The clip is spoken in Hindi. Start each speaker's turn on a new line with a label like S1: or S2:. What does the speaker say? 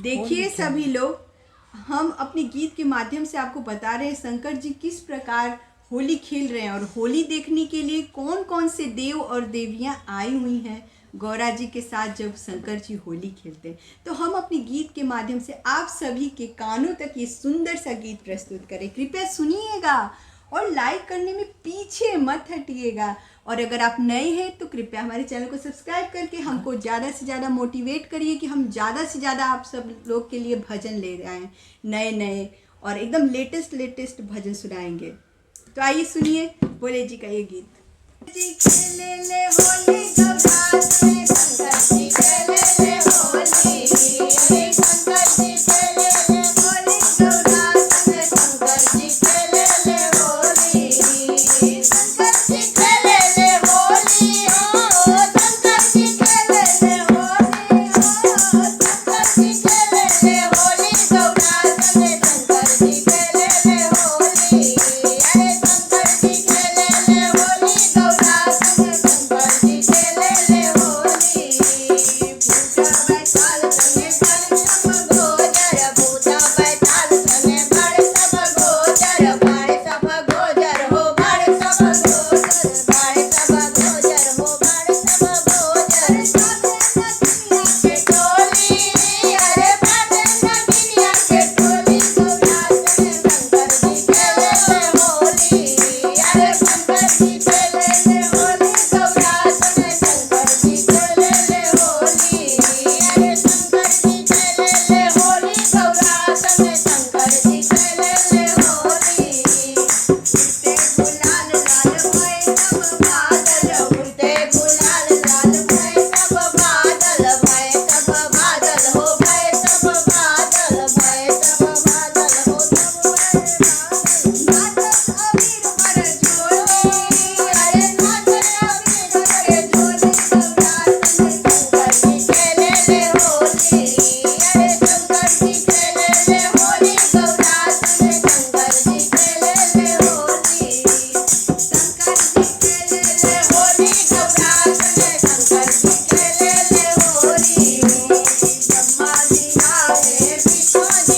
S1: देखिए सभी लोग, हम अपने गीत के माध्यम से आपको बता रहे हैं शंकर जी किस प्रकार होली खेल रहे हैं और होली देखने के लिए कौन कौन से देव और देवियां आई हुई हैं गौरा जी के साथ जब शंकर जी होली खेलते हैं। तो हम अपने गीत के माध्यम से आप सभी के कानों तक ये सुंदर सा गीत प्रस्तुत करें। कृपया सुनिएगा और लाइक करने में पीछे मत हटिएगा। और अगर आप नए हैं तो कृपया हमारे चैनल को सब्सक्राइब करके हमको ज़्यादा से ज़्यादा मोटिवेट करिए कि हम ज़्यादा से ज़्यादा आप सब लोग के लिए भजन ले रहे हैं, नए नए और एकदम लेटेस्ट भजन सुनाएंगे। तो आइए सुनिए भोले जी का ये गीत। जी खेले ले होली गौरास में शंकर जी खेले ले होली, अरे शंकर जी खेले ले होली गौरास में शंकर जी खेले ले होली, शंकर जी खेले ले होली हो, शंकर जी खेले ले होली हो, शंकर जी खेले ले होली गौरास में शंकर जी खेले ले होली, अरे शंकर जी खेले ले होली गौरास में शंकर जी खेले ले होली। भूता बैठाल संगे बड़ सब गोजर, बड़ सब गोजर हो बड़ सब गोजर, बड़ सब गोजर हो बड़ सब गोजर, साथे नगिनिया के टोली, अरे बाटे नगिनिया के टोली गौरास में शंकर जी खेले ले होली, अरे शंकर जी खेले ले होली गौरास में शंकर जी खेले ले होली, अरे शंकर जी खेले ले होली गौरास में शंकर जी खेले ले होली। उड़ते गुलाल लाल भय सब बादल, उड़ते गुलाल लाल भय सब बादल, भय सब बादल हो भय सब बादल, भय सब बादल हो सब नाचत अबीर पर झोली, अरे नाचत अबीर पर झोली गौरास में शंकर जी खेले ले होली, अरे शंकर जी खेले ले होली गौरास में शंकर जी खेले ले होली, शंकर जी खेले ले होली गौरास में शंकर जी खेले ले होली। ब्रह्मा जी आए विष्णु